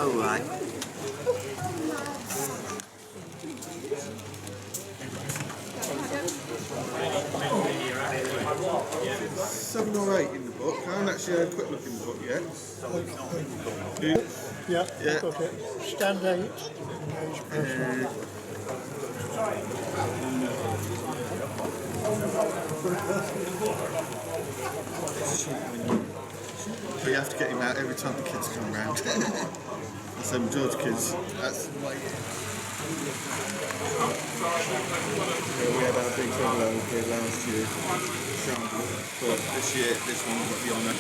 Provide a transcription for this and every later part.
Oh, right. 7 or 8 in the book. I haven't actually had a quick look in the book yet. Yeah, Yeah. I've got it. Stand 8. But you have to get him out every time the kids come round. The St George kids. That's the way. Yeah, we had our big fellow here last year, but this year, this one got the honour.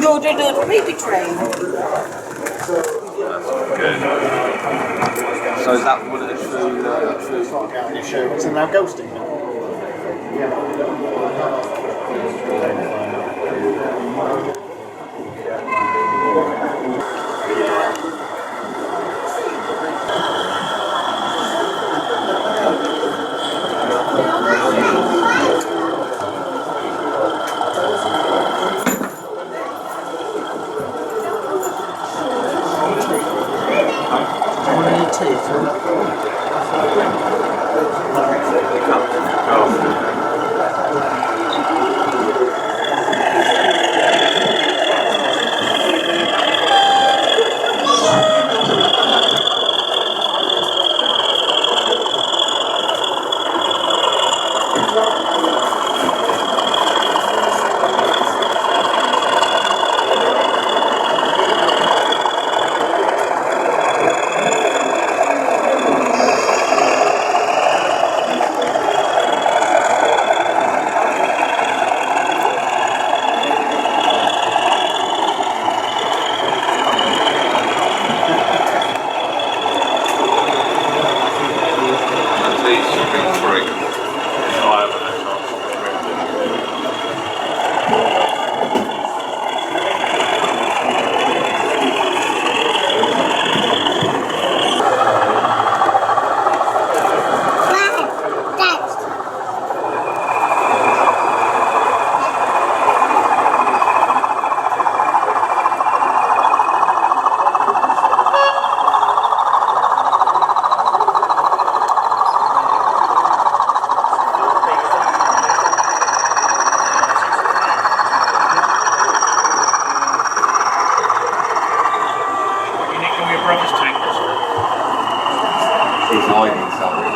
You're doing a baby train. So is that one of the true So it's now ghosting now.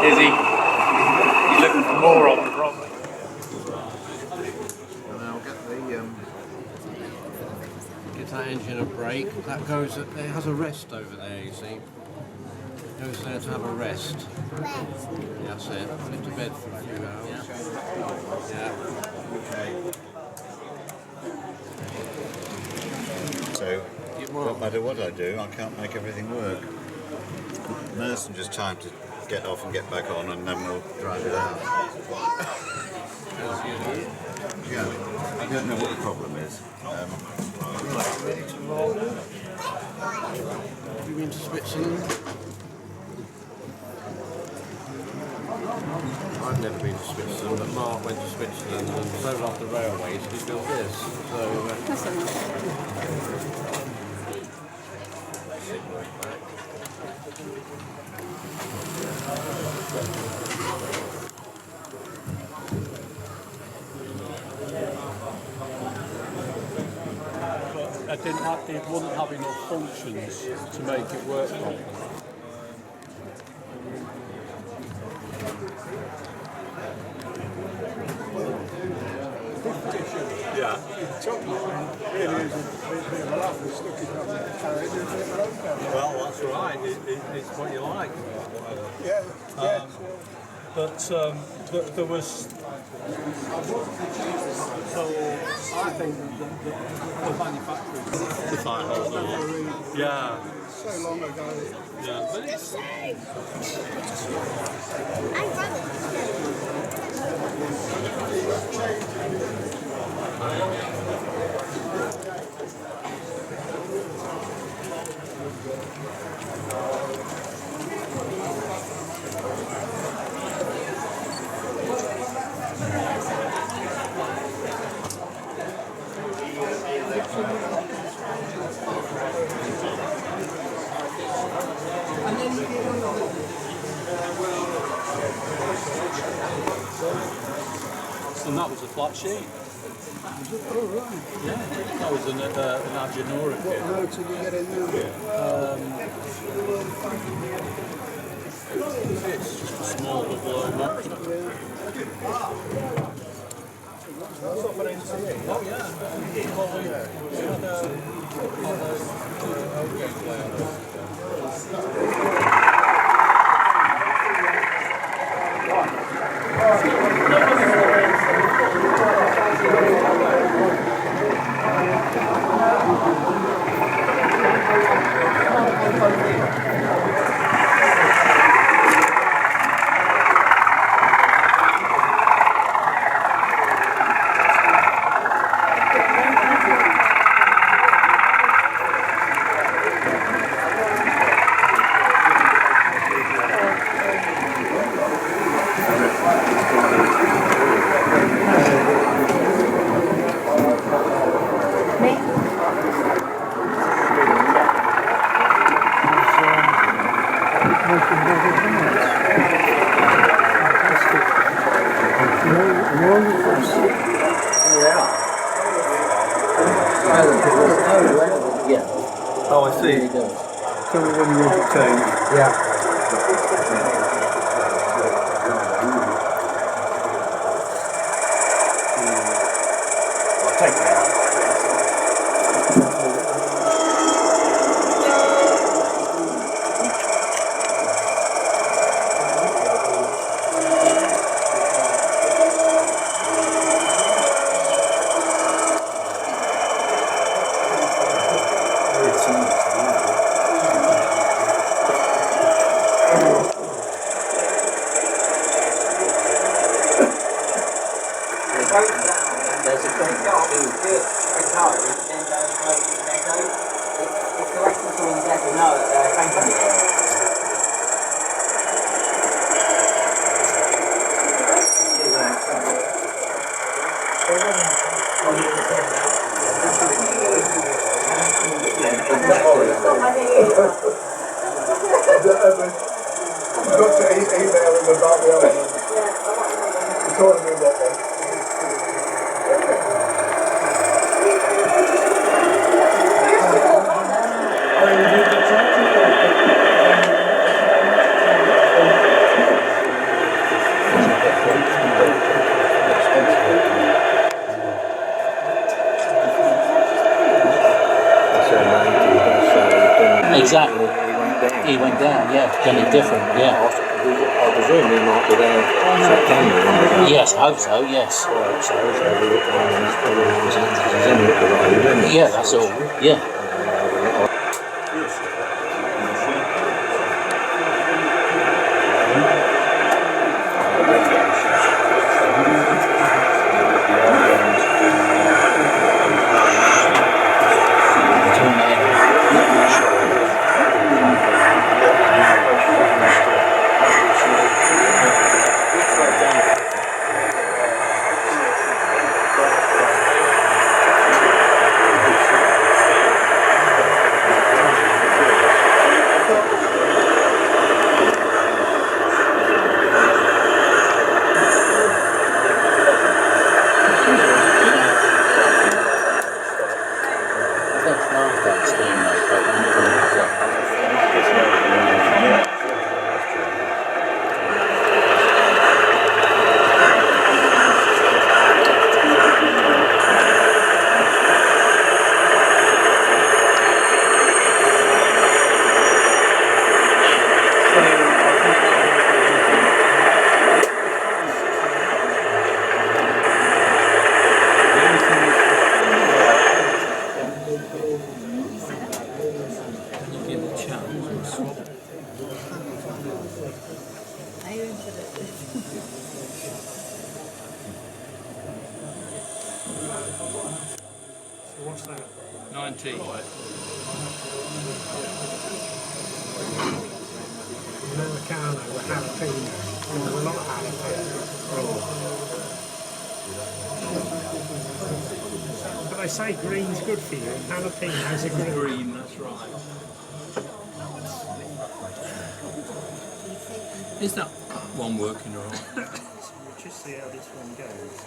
Is he? He's looking for more of them, probably. And I'll get that engine a brake. That goes. It has a rest over there. You see, it goes there to have a rest. That's it. Put it to bed for a few hours. Yeah. So, no matter what I do, I can't make everything work. Nursing just time to get off and get back on, and then we'll drive it out. Yeah, I don't know what the problem is. Ready to roll? Have you been to Switzerland? I've never been to Switzerland, but Mark went to Switzerland and so off the railways he built this. So, That's enough. it wouldn't have enough functions to make it work properly. Yeah. Well, that's right. It's what you like. But there was. So I think the manufacturers. Yeah. So long ago. Yeah, but it's. And that was a flat sheet. Yeah, that was an Agenora kit. What note did you get in there? It's just a small double motor. Oh yeah. Oh, I see. Tell me when you want to change. I'll take that out. There's a company who retired, then goes working in Deco. It's the electrical in Deco, no, Heighington. I've got to email him about the other one. He told me about one. Exactly. He went down, yeah. Something different, yeah. I presume he might be there September. Yes, I hope so, yes. Yeah, that's all, yeah. What's that? 19. Americano with jalapeno. There's a lot of jalapeno. But they say green's good for you. Jalapenos are green. Green, that's right. Is that one working all right? We'll just see how this one goes.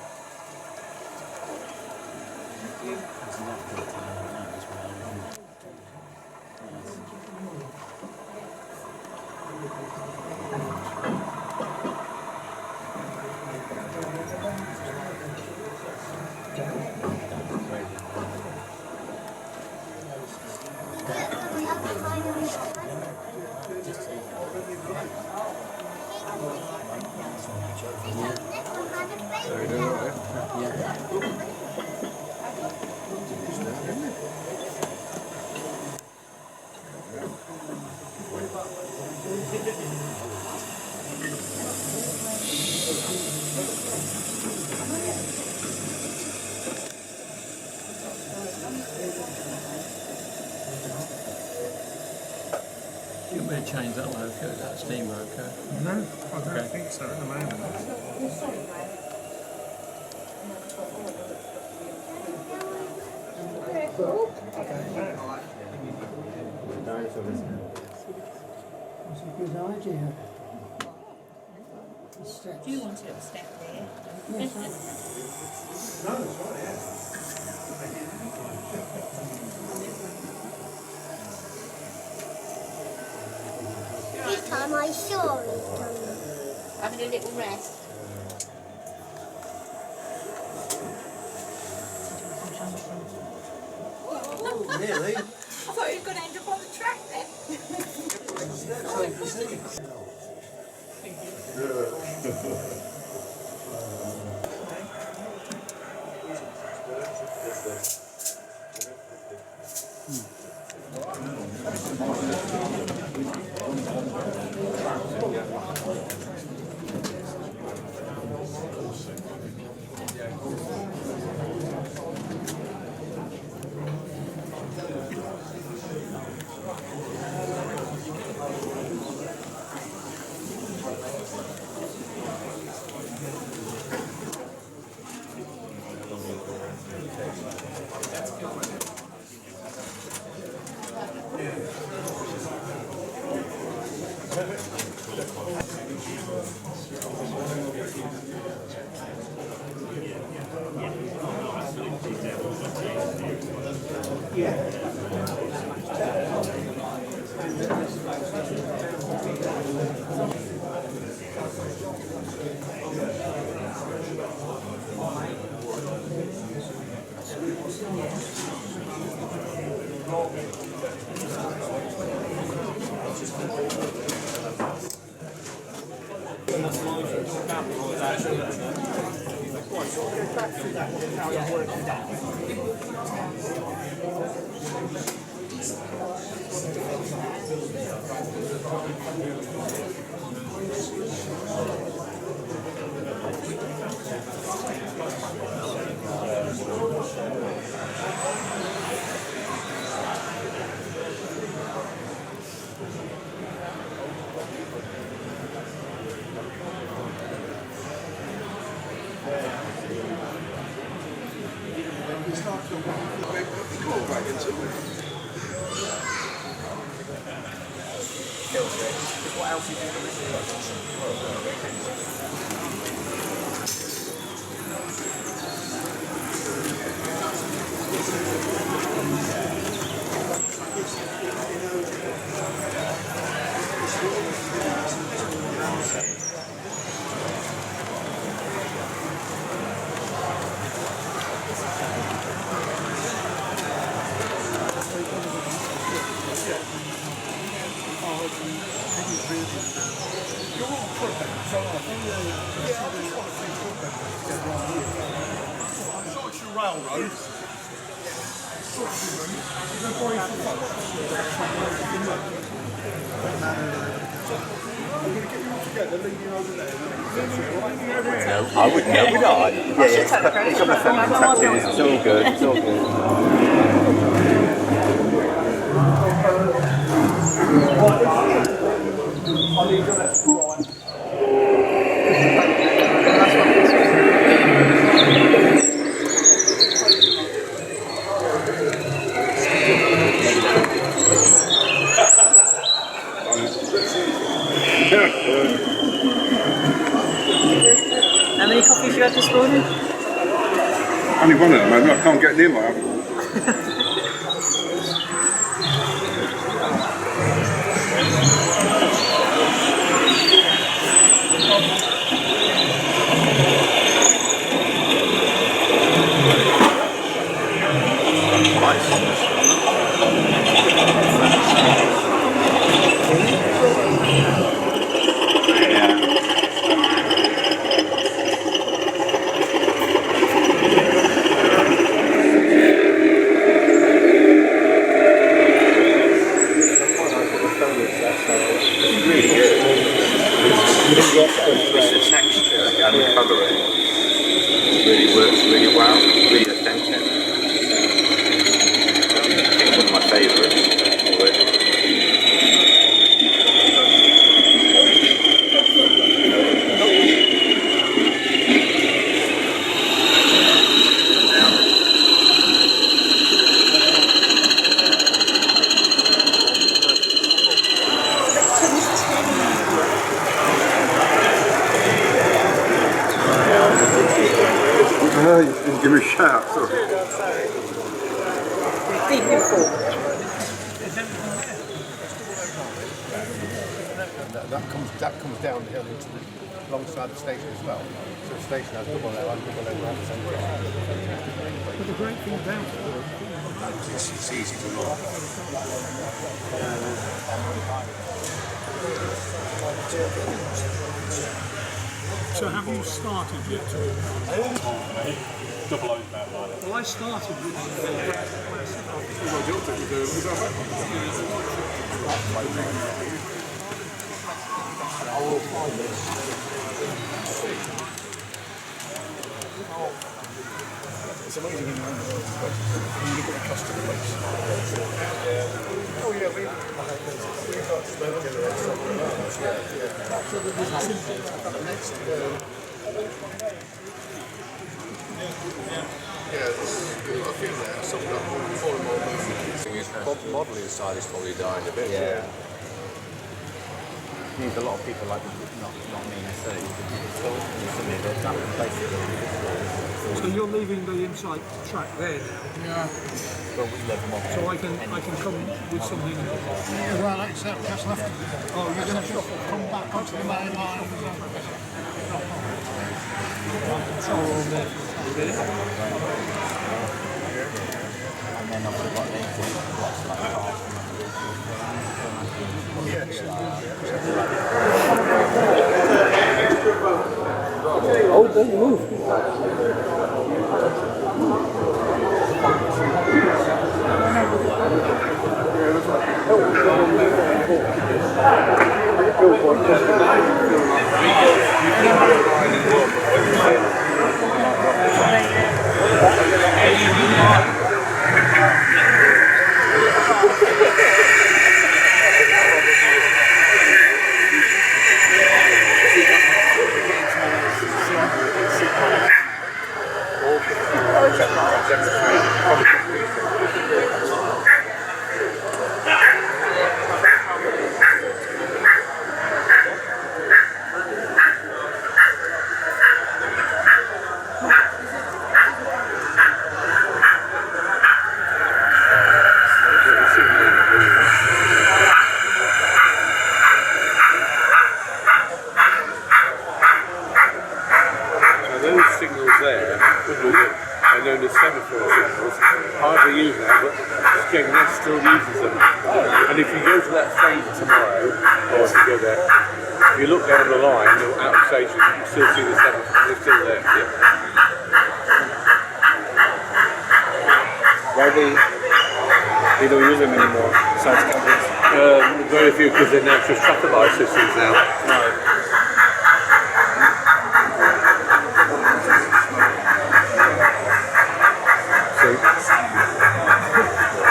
You may change that loco, that steam loco. No, I don't think so at the moment. That's a good idea. Do you want to step there? This time I saw it. Having a little rest. Really? I thought you were going to end up on the track then. What else is No, I would know, would I? Yeah, it's got my phone tattoos, it's all good, it's all good. How many coffees you had this morning? Only one at the moment, I can't get near my oven. It's the texture and the colouring really works really well, really authentic. It's one of my favourites already. You didn't give me a shout, sorry. Deep in thought. That comes down the hill into the alongside the station as well. So the station has double level and double level at the same time. But the great thing about it, It's easy to run. so have you started yet? Double O's about like that. Well, I started with It's amazing when you look at the customer base. Oh yeah, we've got I think that something like more and more movement. Modelling side is probably dying a bit. Yeah. Needs a lot of people like not me necessarily. So you're leaving the inside track there now? Yeah. Well, we love them off. So I can come with something. Yeah, well, that's left. Oh, you're going to come back onto the main line. Control on there. And then obviously what they do, what's like cars. Oh, don't move. Still uses them. And if you go to that station tomorrow, or if you go there, if you look down the line, out of station, you can still see the semaphores, they're still there. Yeah. Why they don't use them anymore, besides companies? Very few, because they're now just traffic light systems now. So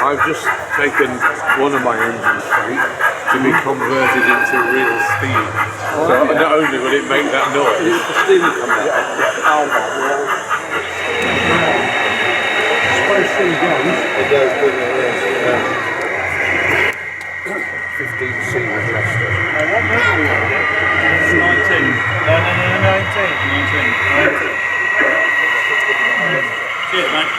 I've just taken one of my engines straight to be converted into real steam. So not only will it make that noise, the steam will come out. Spicy goes. It does, doesn't it? Yes. 15C with Leicester. 19. No, 19. Cheers, mate.